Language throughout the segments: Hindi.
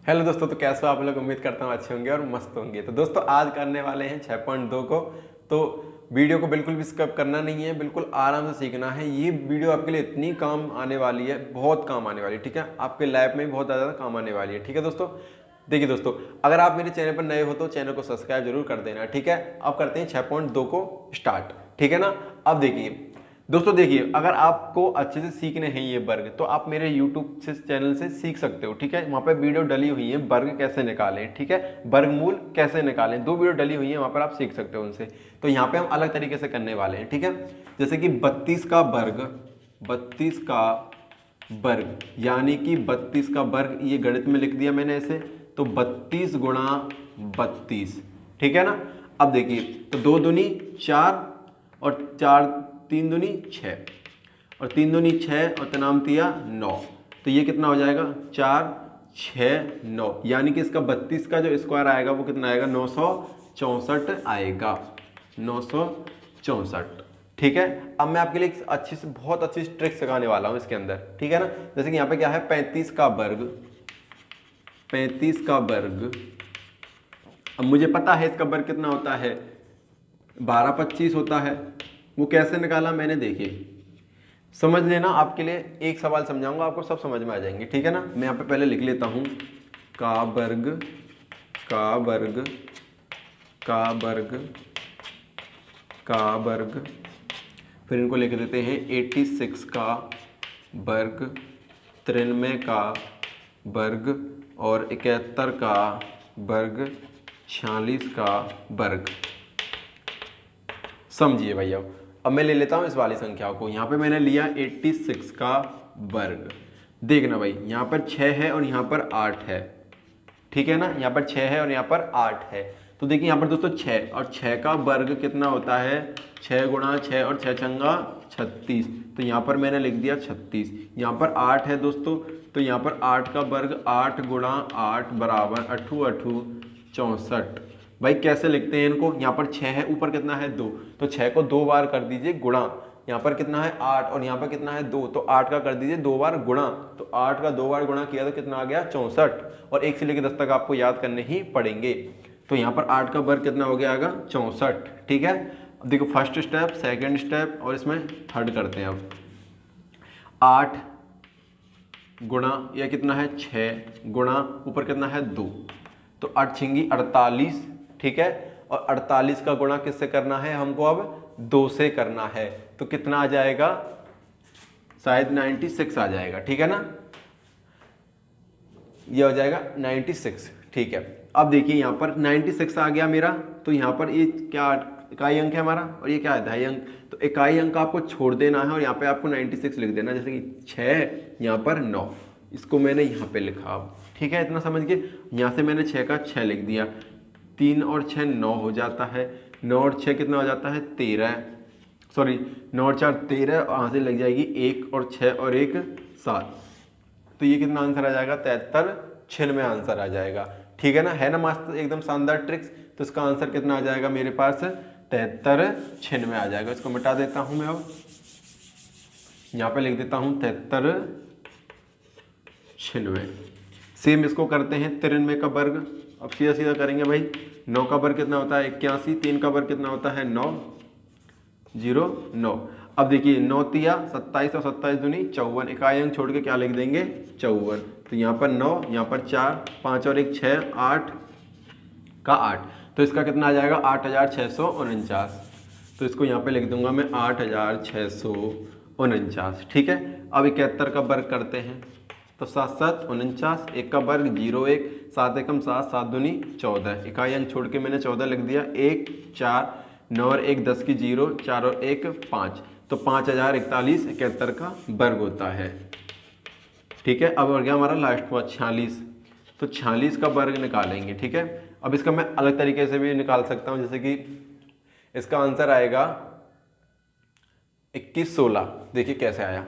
हेलो दोस्तों, तो कैसे हो आप लोग। उम्मीद करता हूँ अच्छे होंगे और मस्त होंगे। तो दोस्तों आज करने वाले हैं 6.2 को। तो वीडियो को बिल्कुल भी स्किप करना नहीं है, बिल्कुल आराम से सीखना है। ये वीडियो आपके लिए इतनी काम आने वाली है, बहुत काम आने वाली है, ठीक है। आपके लाइफ में बहुत ज़्यादा काम आने वाली है, ठीक है दोस्तों। देखिए दोस्तों, अगर आप मेरे चैनल पर नए हो तो चैनल को सब्सक्राइब जरूर कर देना, ठीक है। अब करते हैं 6.2 को स्टार्ट, ठीक है ना। अब देखिए दोस्तों, देखिए अगर आपको अच्छे से सीखने हैं ये वर्ग, तो आप मेरे YouTube से चैनल से सीख सकते हो, ठीक है। वहाँ पे वीडियो डली हुई है, वर्ग कैसे निकालें, ठीक है, वर्गमूल कैसे निकालें, 2 वीडियो डली हुई है, वहाँ पर आप सीख सकते हो उनसे। तो यहाँ पे हम अलग तरीके से करने वाले हैं, ठीक है। जैसे कि 32 का वर्ग, 32 का वर्ग यानी कि 32 का वर्ग, ये गणित में लिख दिया मैंने ऐसे। तो 32 गुणा 32, ठीक है ना। अब देखिए, तो 2 दूनी 4 और 4 3 दूनी 6 और 3 दूनी 6 और तनाम तिया 9। तो ये कितना हो जाएगा 4 6 9, यानी कि इसका 32 का जो स्क्वायर आएगा वो कितना आएगा 964 आएगा, 964, ठीक है। अब मैं आपके लिए एक अच्छी से बहुत अच्छी ट्रिक सिखाने वाला हूँ इसके अंदर, ठीक है ना। जैसे कि यहाँ पे क्या है 35 का वर्ग, 35 का वर्ग। अब मुझे पता है इसका वर्ग कितना होता है 12 25 होता है। वो कैसे निकाला मैंने, देखिए समझ लेना। आपके लिए एक सवाल समझाऊंगा, आपको सब समझ में आ जाएंगे, ठीक है ना। मैं यहाँ पे पहले लिख लेता हूँ का वर्ग, का वर्ग, का वर्ग, का वर्ग, फिर इनको लिख देते हैं 86 का वर्ग, 93 का वर्ग और 71 का वर्ग, 46 का वर्ग। समझिए भैया। अब मैं ले लेता हूँ इस वाली संख्याओं को। यहाँ पे मैंने लिया 86 का वर्ग। देखना भाई, यहाँ पर 6 है और यहाँ पर 8 है, ठीक है ना। यहाँ पर 6 है और यहाँ पर 8 है। तो देखिए यहाँ पर दोस्तों 6 और 6 का वर्ग कितना होता है 6 गुणा 6 और 6 छंगा 36। तो यहाँ पर मैंने लिख दिया 36। यहाँ पर 8 है दोस्तों, तो यहाँ पर 8 का वर्ग 8 गुणा 8 बराबर 8 8 64। भाई कैसे लिखते हैं इनको, यहाँ पर 6 है, ऊपर कितना है 2, तो 6 को 2 बार कर दीजिए गुणा। यहाँ पर कितना है 8 और यहाँ पर कितना है 2, तो 8 का कर दीजिए 2 बार गुणा। तो 8 का 2 बार गुणा किया तो कितना आ गया 64। और 1 से लेकर 10 तक आपको याद करने ही पड़ेंगे। तो यहाँ पर 8 का वर्ग कितना हो गया आगा 64, ठीक है। अब देखो फर्स्ट स्टेप, सेकेंड स्टेप और इसमें थर्ड करते हैं। अब 8 गुणा यह कितना है 6 गुणा ऊपर कितना है 2, तो 8 छिंगी 48, ठीक है। और 48 का गुणा किससे करना है हमको, अब 2 से करना है। तो कितना आ जाएगा, शायद 96 आ जाएगा, ठीक है ना। ये हो जाएगा 96, ठीक है। अब देखिए यहाँ पर 96 आ गया मेरा। तो यहाँ पर ये क्या इकाई अंक है हमारा और ये क्या है दहाई अंक। तो इकाई अंक आपको छोड़ देना है और यहाँ पे आपको 96 लिख देना। जैसे कि 6 यहाँ पर 9, इसको मैंने यहाँ पे लिखा, ठीक है। इतना समझ के यहाँ से मैंने 6 का 6 लिख दिया। 3 और 6 9 हो जाता है, 9 और 6 कितना हो जाता है 13, सॉरी 9 और 4 13, और यहाँ से लग जाएगी 1 और 6 और 1 7। तो ये कितना आंसर आ जाएगा 73 96 आंसर आ जाएगा, ठीक है ना। है ना मास्टर एकदम शानदार ट्रिक्स। तो इसका आंसर कितना आ जाएगा मेरे पास 73 96 आ जाएगा। इसको मिटा देता हूँ मैं, अब यहाँ पे लिख देता हूँ 73 96। सेम इसको करते हैं 93 का वर्ग। अब सीधा सीधा करेंगे भाई। 9 का वर्ग कितना होता है 81, 3 का वर्ग कितना होता है 9 0 9। अब देखिए 9 तिया 27 और 27 दूनी 54, इकाई अंक छोड़ के क्या लिख देंगे 54। तो यहाँ पर 9, यहाँ पर 4, 5 और 1 6, 8 का 8। तो इसका कितना आ जाएगा 8649। तो इसको यहाँ पे लिख दूंगा मैं 8649, ठीक है। अब 71 का वर्ग करते हैं। तो 7 7 49, 1 का वर्ग 0 1, 7 एकम 7, 7 दूनी 14, इकाई अंक छोड़ के मैंने 14 लिख दिया। 1 4 9 और 1 10 की 0, 4 और 1 5, तो 5041 71 का वर्ग होता है, ठीक है। अब हो गया हमारा लास्ट हुआ 46। तो 46 का वर्ग निकालेंगे, ठीक है। अब इसका मैं अलग तरीके से भी निकाल सकता हूँ। जैसे कि इसका आंसर आएगा 21 16। देखिए कैसे आया।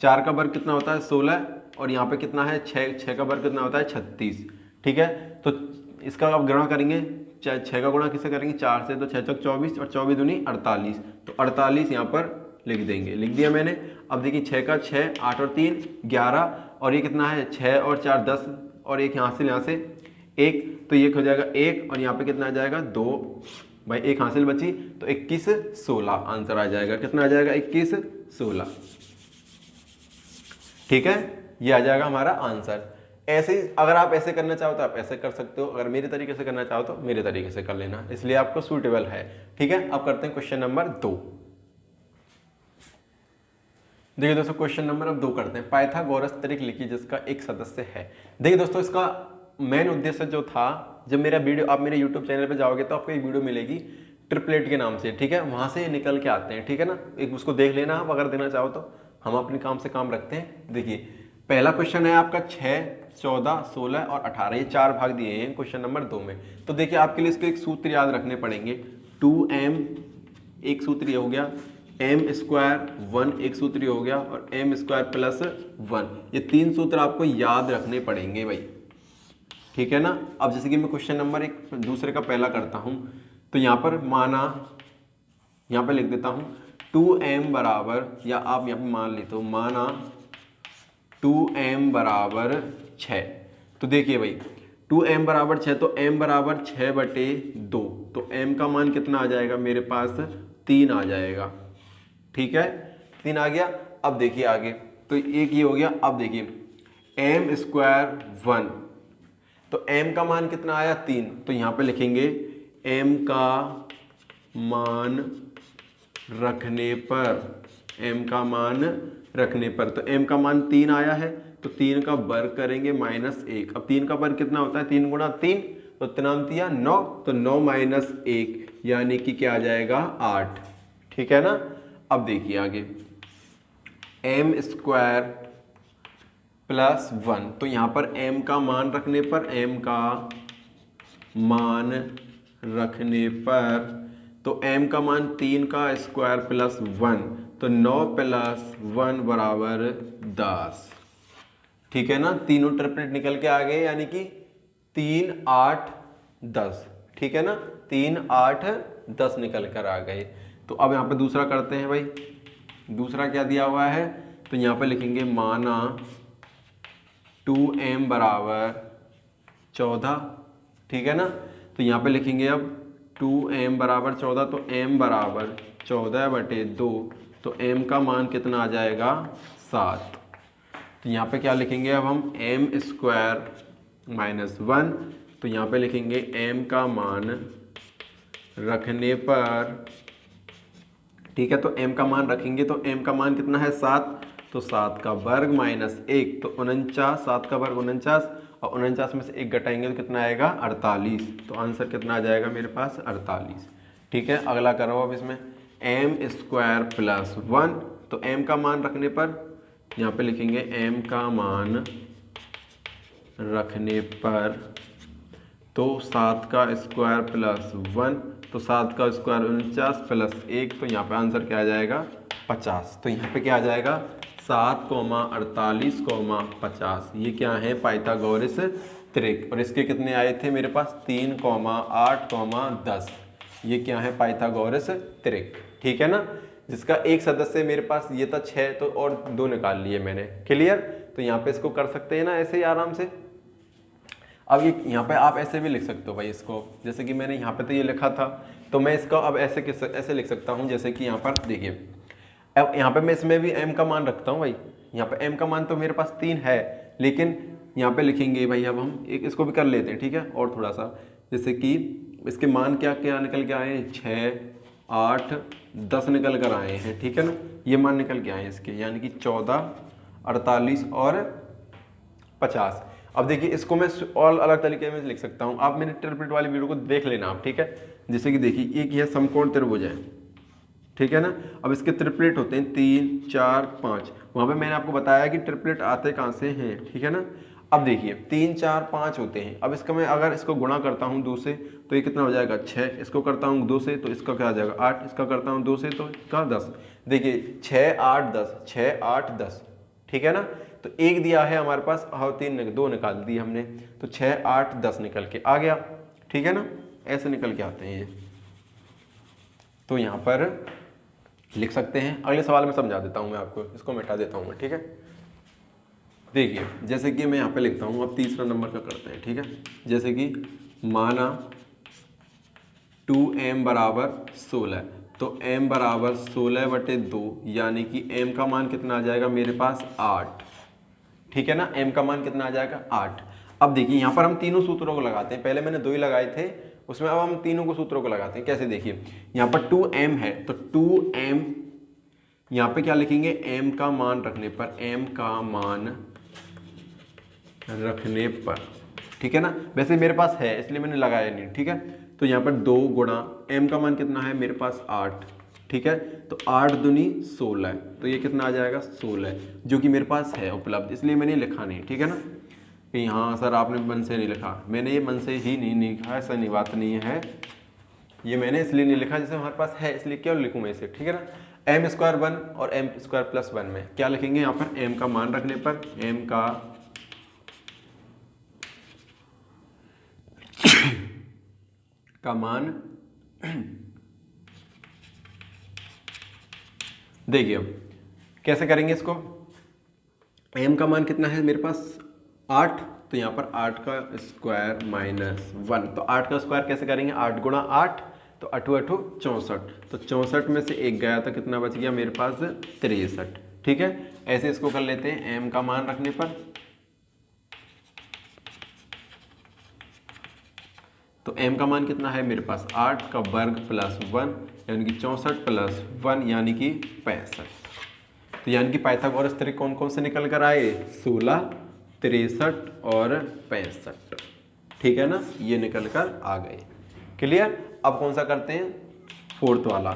4 का वर्ग कितना होता है 16 और यहाँ पे कितना है 6 का वर्ग कितना होता है 36, ठीक है। तो इसका आप गुणा करेंगे, 6 का गुणा किससे करेंगे 4 से, तो 6 चौक 24 और 24 दूनी 48। तो 48 यहाँ पर लिख देंगे, लिख दिया मैंने। अब देखिए 6 का 6, 8 और 3 11, और ये कितना है 6 और 4 10, और एक यहाँ से एक, तो ये हो जाएगा 1 और यहाँ पे कितना आ जाएगा 2 भाई, एक हासिल बची तो 21 16 आंसर आ जाएगा। कितना आ जाएगा 21 16। ठीक है, ये आ जाएगा हमारा आंसर। ऐसे ही अगर आप ऐसे करना चाहो तो आप ऐसे कर सकते हो, अगर मेरे तरीके से करना चाहो तो मेरे तरीके से कर लेना, इसलिए आपको सूटेबल है। ठीक है, अब करते हैं क्वेश्चन नंबर 2। देखिए दोस्तों क्वेश्चन नंबर अब 2 करते हैं। पाइथागोरस त्रिक लिखिए जिसका एक सदस्य है। देखिए दोस्तों इसका मेन उद्देश्य जो था, जब मेरा वीडियो आप मेरे यूट्यूब चैनल पे जाओगे तो आपको एक वीडियो मिलेगी ट्रिपलेट के नाम से, ठीक है, वहां से निकल के आते हैं। ठीक है ना, एक उसको देख लेना आप अगर देना चाहो तो। हम अपने काम से काम रखते हैं। देखिए पहला क्वेश्चन है आपका 6 14 16 और 18, ये 4 भाग दिए हैं क्वेश्चन नंबर 2 में। तो देखिए आपके लिए इसके एक सूत्र याद रखने पड़ेंगे। 2m एक सूत्र ये हो गया, m स्क्वायर 1 एक सूत्र ये हो गया, और m स्क्वायर प्लस 1, ये 3 सूत्र आपको याद रखने पड़ेंगे भाई। ठीक है ना। अब जैसे कि मैं क्वेश्चन नंबर एक दूसरे का पहला करता हूं, तो यहां पर माना, यहां पर लिख देता हूं 2m बराबर, या आप यहां पर मान लेते हो माना 2m बराबर 6। तो देखिए भाई 2m बराबर 6, तो m बराबर 6/2, तो m का मान कितना आ जाएगा मेरे पास 3 आ जाएगा। ठीक है, 3 आ गया। अब देखिए आगे, तो एक ये हो गया। अब देखिए m स्क्वायर 1, तो m का मान कितना आया 3, तो यहां पे लिखेंगे m का मान रखने पर, m का मान रखने पर, तो m का मान 3 आया है, तो 3 का वर्ग करेंगे -1। अब 3 का वर्ग कितना होता है, 3 गुणा 3, तो 9, तो 9 - 1 यानी कि क्या आ जाएगा 8। ठीक है ना। अब देखिए आगे m स्क्वायर प्लस 1, तो यहां पर m का मान रखने पर, m का मान रखने पर, तो m का मान 3 का स्क्वायर प्लस 1, तो 9 + 1 बराबर 10। ठीक है ना, तीनों ट्रिपलेट निकल के आ गए, यानी कि 3 8 10। ठीक है ना, 3 8 10 निकल कर आ गए। तो अब यहाँ पे दूसरा करते हैं भाई। दूसरा क्या दिया हुआ है, तो यहाँ पे लिखेंगे माना 2m बराबर 14। ठीक है ना, तो यहाँ पे लिखेंगे अब 2m बराबर 14, तो m बराबर 14/2, तो m का मान कितना आ जाएगा 7। तो यहाँ पे क्या लिखेंगे अब हम m स्क्वायर -1, तो यहाँ पे लिखेंगे m का मान रखने पर। ठीक है, तो m का मान रखेंगे, तो m का मान कितना है 7, तो 7 का वर्ग -1, तो 49, 7 का वर्ग 49, और 49 में से 1 घटाएंगे तो कितना आएगा 48। तो आंसर कितना आ जाएगा मेरे पास 48। ठीक है, अगला करो अब इसमें m स्क्वायर प्लस 1, तो m का मान रखने पर, यहाँ पे लिखेंगे m का मान रखने पर, तो 7 का स्क्वायर प्लस 1, तो 7 का स्क्वायर 49 प्लस 1, तो यहाँ पे आंसर क्या आ जाएगा 50। तो यहाँ पे क्या आ जाएगा 7, 48, 50। ये क्या है पाइथागोरस त्रिक, और इसके कितने आए थे मेरे पास 3, 8, 10। ये क्या है पाइथागोरस त्रिक। ठीक है ना, जिसका एक सदस्य मेरे पास ये था 6, तो और 2 निकाल लिए मैंने। क्लियर। तो यहाँ पे इसको कर सकते हैं ना ऐसे ही आराम से। अब ये यहाँ पे आप ऐसे भी लिख सकते हो भाई इसको, जैसे कि मैंने यहाँ पे तो ये लिखा था, तो मैं इसको अब ऐसे लिख सकता हूँ। जैसे कि यहाँ पर देखिए, अब यहाँ पे मैं इसमें भी m का मान रखता हूँ भाई। यहाँ पे m का मान तो मेरे पास 3 है, लेकिन यहाँ पे लिखेंगे भाई, अब हम एक इसको भी कर लेते हैं। ठीक है, और थोड़ा सा, जैसे कि इसके मान क्या क्या निकल के आए हैं 6, 8, 10 निकल कर आए हैं। ठीक है ना, ये मान निकल के आए हैं इसके, यानी कि 14, 48 और 50। अब देखिए इसको मैं और अलग तरीके में लिख सकता हूँ। आप मेरे ट्रिपलेट वाली वीडियो को देख लेना आप। ठीक है, जैसे कि देखिए एक यह समकोण त्रिभुज है। ठीक है ना, अब इसके ट्रिपलेट होते हैं 3, 4, 5। वहाँ पे मैंने आपको बताया कि ट्रिपलेट आते कहाँ से हैं। ठीक है ना, अब देखिए 3, 4, 5 होते हैं। अब इसका मैं अगर इसको गुणा करता हूँ 2 से, तो ये कितना हो जाएगा 6। इसको करता हूँ 2 से, तो इसका क्या आ जाएगा 8। इसका करता हूँ 2 से, तो इसका 10। देखिए 6, 8, 10, 6, 8, 10। ठीक है ना, तो एक दिया है हमारे पास, और 2 निकाल दिए हमने, तो 6, 8, 10 निकल के आ गया। ठीक है ना, ऐसे निकल के आते हैं ये। तो यहाँ पर लिख सकते हैं। अगले सवाल में समझा देता हूँ मैं आपको, इसको मिटा देता हूँ मैं। ठीक है, देखिए जैसे कि मैं यहाँ पे लिखता हूँ, अब तीसरा नंबर का करते हैं, ठीक है। जैसे कि माना 2m बराबर 16, तो m बराबर 16/2, यानी कि m का मान कितना आ जाएगा मेरे पास 8, ठीक है ना। m का मान कितना आ जाएगा 8। अब देखिए यहाँ पर हम तीनों सूत्रों को लगाते हैं, पहले मैंने 2 ही लगाए थे उसमें, अब हम तीनों को सूत्रों को लगाते हैं। कैसे, देखिए यहाँ पर 2m है तो 2m यहाँ पे क्या लिखेंगे, m का मान रखने पर, m का मान रखने पर, ठीक है ना। वैसे मेरे पास है इसलिए मैंने लगाया नहीं, ठीक है। तो यहाँ पर 2 गुणा m का मान कितना है मेरे पास 8, ठीक है। तो 8 दूनी 16, तो ये कितना आ जाएगा 16, जो कि मेरे पास है उपलब्ध, इसलिए मैंने लिखा नहीं, ठीक है ना। कि हाँ सर आपने मन से नहीं लिखा, मैंने ये मन से ही नहीं लिखा, ऐसा नहीं बात नहीं है, ये मैंने इसलिए नहीं लिखा जैसे हमारे पास है इसलिए क्यों लिखूँ मैं इसे, ठीक है ना। m² 1 और m² + 1 में क्या लिखेंगे, यहाँ पर m का मान रखने पर m का मान देखिए अब कैसे करेंगे इसको, m का मान कितना है मेरे पास 8, तो यहाँ पर 8 का स्क्वायर -1, तो 8 का स्क्वायर कैसे करेंगे, 8 गुणा 8, तो 8 8 64, तो 64 में से 1 गया तो कितना बच गया मेरे पास 63, ठीक है। ऐसे इसको कर लेते हैं, m का मान रखने पर, तो m का मान कितना है मेरे पास 8 का वर्ग +1, यानी कि 64 + 1 यानी कि 65। तो यानी कि पाइथागोरस त्रिक कौन कौन से निकल कर आए, 16, 63 और 65, ठीक है ना, ये निकल कर आ गए। क्लियर। अब कौन सा करते हैं, 4th वाला,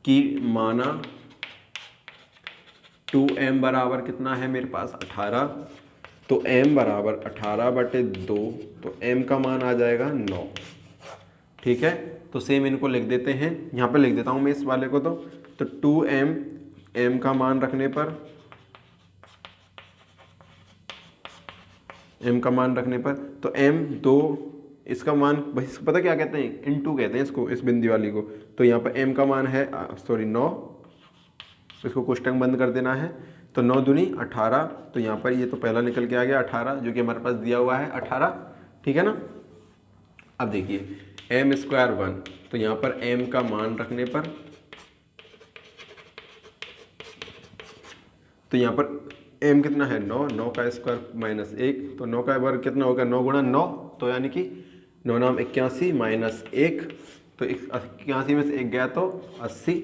कि माना 2m बराबर कितना है मेरे पास 18, तो m बराबर 18/2, तो m का मान आ जाएगा 9, ठीक है। तो सेम इनको लिख देते हैं, यहाँ पे लिख देता हूँ मैं इस वाले को, तो 2m, m का मान रखने पर, m का मान रखने पर, तो m 2, इसका मान भाई पता क्या कहते हैं, इनटू कहते हैं इसको, इस बिंदी वाली को। तो यहाँ पर m का मान है 9, इसको कोष्टक बंद कर देना है, तो 9 दूनी 18, तो यहाँ पर ये तो पहला निकल के आ गया 18, जो कि हमारे पास दिया हुआ है 18, ठीक है ना। अब देखिए m² 1, तो यहाँ पर m का मान रखने पर, तो यहाँ पर m कितना है 9, 9 का स्क्वायर -1, तो 9 का वर्ग कितना होगा 9 गुणा 9, तो यानी कि 9 नाम 81 -1, तो 81 में से 1 गया तो 80,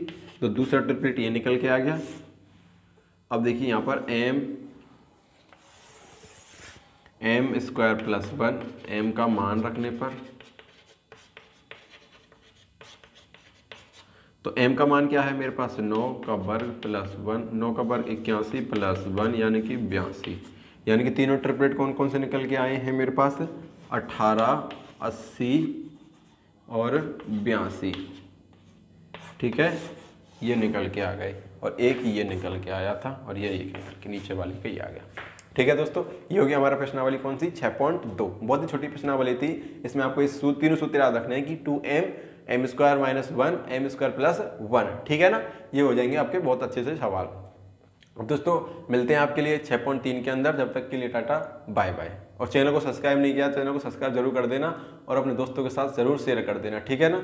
तो दूसरा ट्रिपलेट ये निकल के आ गया। अब देखिए यहाँ पर m² + 1, m का मान रखने पर, तो m का मान क्या है मेरे पास 9 का वर्ग +1, 9 का वर्ग 81 + 1 यानी कि 82, यानी कि तीनों ट्रिपलेट कौन कौन से निकल के आए हैं मेरे पास 18, 80 और 82, ठीक है, ये निकल के आ गए, और एक ये निकल के आया था, और ये एक निकल के नीचे वाले का ही आ गया, ठीक है दोस्तों। ये हो गया हमारा प्रश्नावली कौन सी 6.2, बहुत ही छोटी प्रश्नावली थी। इसमें आपको इस तीनों सूत्र याद रखने हैं कि 2m, m² - 1, m² + 1, ठीक है ना, ये हो जाएंगे आपके बहुत अच्छे से सवाल। अब दोस्तों मिलते हैं आपके लिए 6.3 के अंदर, जब तक के लिए टाटा बाय बाय। और चैनल को सब्सक्राइब नहीं किया, चैनल को सब्सक्राइब जरूर कर देना, और अपने दोस्तों के साथ जरूर शेयर कर देना, ठीक है ना।